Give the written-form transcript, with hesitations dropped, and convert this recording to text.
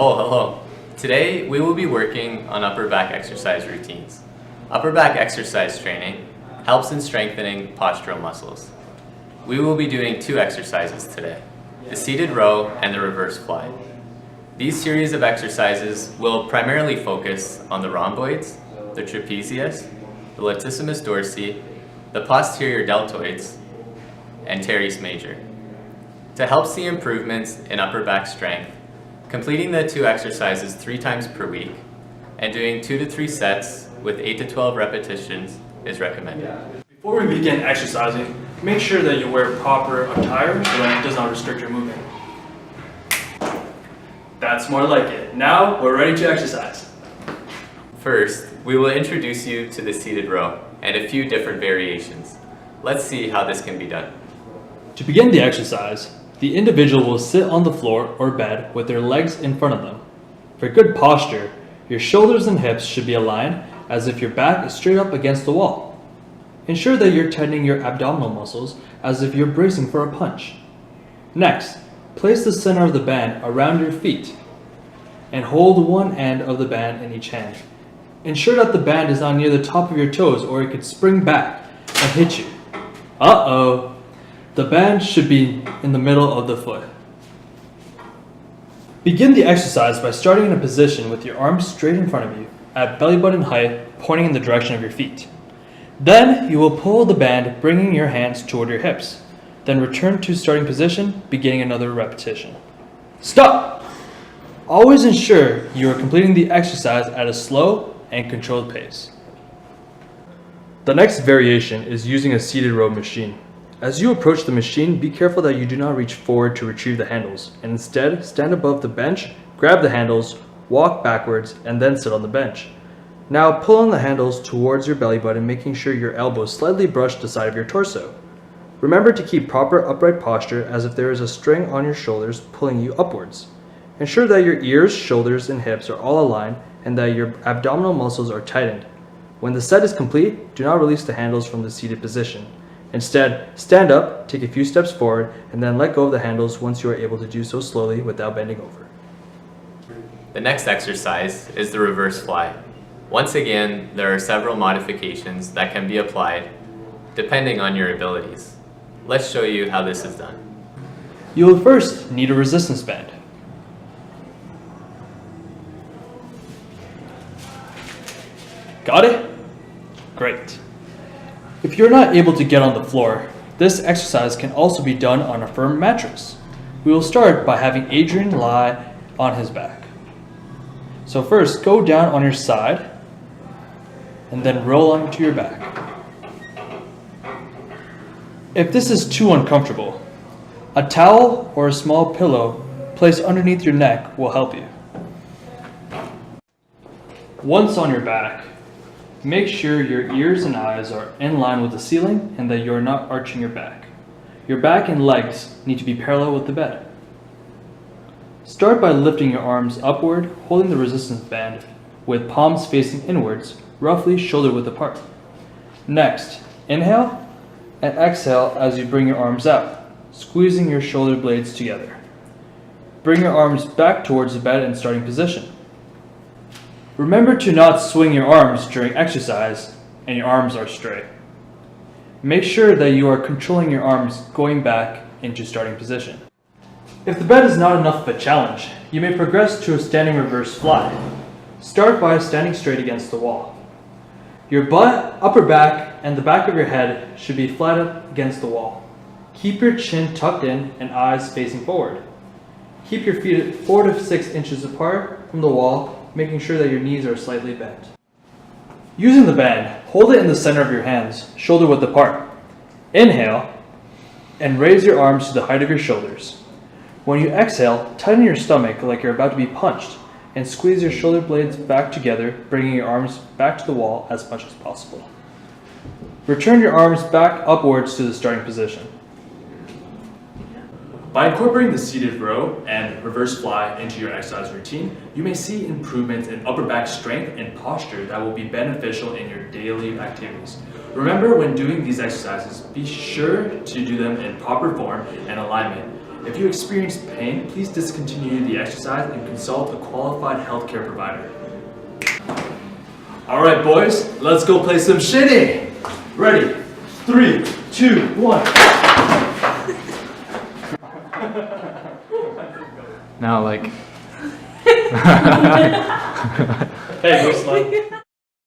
Oh, hello. Today we will be working on upper back exercise routines. Upper back exercise training helps in strengthening postural muscles. We will be doing two exercises today, the seated row and the reverse fly. These series of exercises will primarily focus on the rhomboids, the trapezius, the latissimus dorsi, the posterior deltoids, and teres major. To help see improvements in upper back strength, completing the two exercises 3 times per week and doing 2 to 3 sets with 8 to 12 repetitions is recommended. Before we begin exercising, make sure that you wear proper attire so that it does not restrict your movement. That's more like it. Now we're ready to exercise. First, we will introduce you to the seated row and a few different variations. Let's see how this can be done. To begin the exercise, the individual will sit on the floor or bed with their legs in front of them. For good posture, your shoulders and hips should be aligned as if your back is straight up against the wall. Ensure that you're tightening your abdominal muscles as if you're bracing for a punch. Next, place the center of the band around your feet and hold one end of the band in each hand. Ensure that the band is not near the top of your toes or it could spring back and hit you. Uh-oh! The band should be in the middle of the foot. Begin the exercise by starting in a position with your arms straight in front of you at belly button height, pointing in the direction of your feet. Then you will pull the band, bringing your hands toward your hips. Then return to starting position, beginning another repetition. Stop! Always ensure you are completing the exercise at a slow and controlled pace. The next variation is using a seated row machine. As you approach the machine, be careful that you do not reach forward to retrieve the handles, and instead stand above the bench, grab the handles, walk backwards, and then sit on the bench. Now pull on the handles towards your belly button, making sure your elbows slightly brush the side of your torso. Remember to keep proper upright posture as if there is a string on your shoulders pulling you upwards. Ensure that your ears, shoulders, and hips are all aligned and that your abdominal muscles are tightened. When the set is complete, do not release the handles from the seated position. Instead, stand up, take a few steps forward, and then let go of the handles once you are able to do so slowly without bending over. The next exercise is the reverse fly. Once again, there are several modifications that can be applied depending on your abilities. Let's show you how this is done. You will first need a resistance band. Got it? Great. If you're not able to get on the floor, this exercise can also be done on a firm mattress. We will start by having Adrian lie on his back. So first, go down on your side and then roll onto your back. If this is too uncomfortable, a towel or a small pillow placed underneath your neck will help you. Once on your back, make sure your ears and eyes are in line with the ceiling and that you are not arching your back. Your back and legs need to be parallel with the bed. Start by lifting your arms upward, holding the resistance band with palms facing inwards, roughly shoulder width apart. Next, inhale and exhale as you bring your arms out, squeezing your shoulder blades together. Bring your arms back towards the bed in starting position. Remember to not swing your arms during exercise and your arms are straight. Make sure that you are controlling your arms going back into starting position. If the bed is not enough of a challenge, you may progress to a standing reverse fly. Start by standing straight against the wall. Your butt, upper back, and the back of your head should be flat up against the wall. Keep your chin tucked in and eyes facing forward. Keep your feet at 4 to 6 inches apart from the wall, making sure that your knees are slightly bent. Using the band, hold it in the center of your hands, shoulder width apart. Inhale, and raise your arms to the height of your shoulders. When you exhale, tighten your stomach like you're about to be punched, and squeeze your shoulder blades back together, bringing your arms back to the wall as much as possible. Return your arms back upwards to the starting position. By incorporating the seated row and reverse fly into your exercise routine, you may see improvements in upper back strength and posture that will be beneficial in your daily activities. Remember, when doing these exercises, be sure to do them in proper form and alignment, If you experience pain, please discontinue the exercise and consult a qualified healthcare provider. All right, boys, let's go play some shinny. Ready? 3, 2, 1. Now, like. Hey, go slow.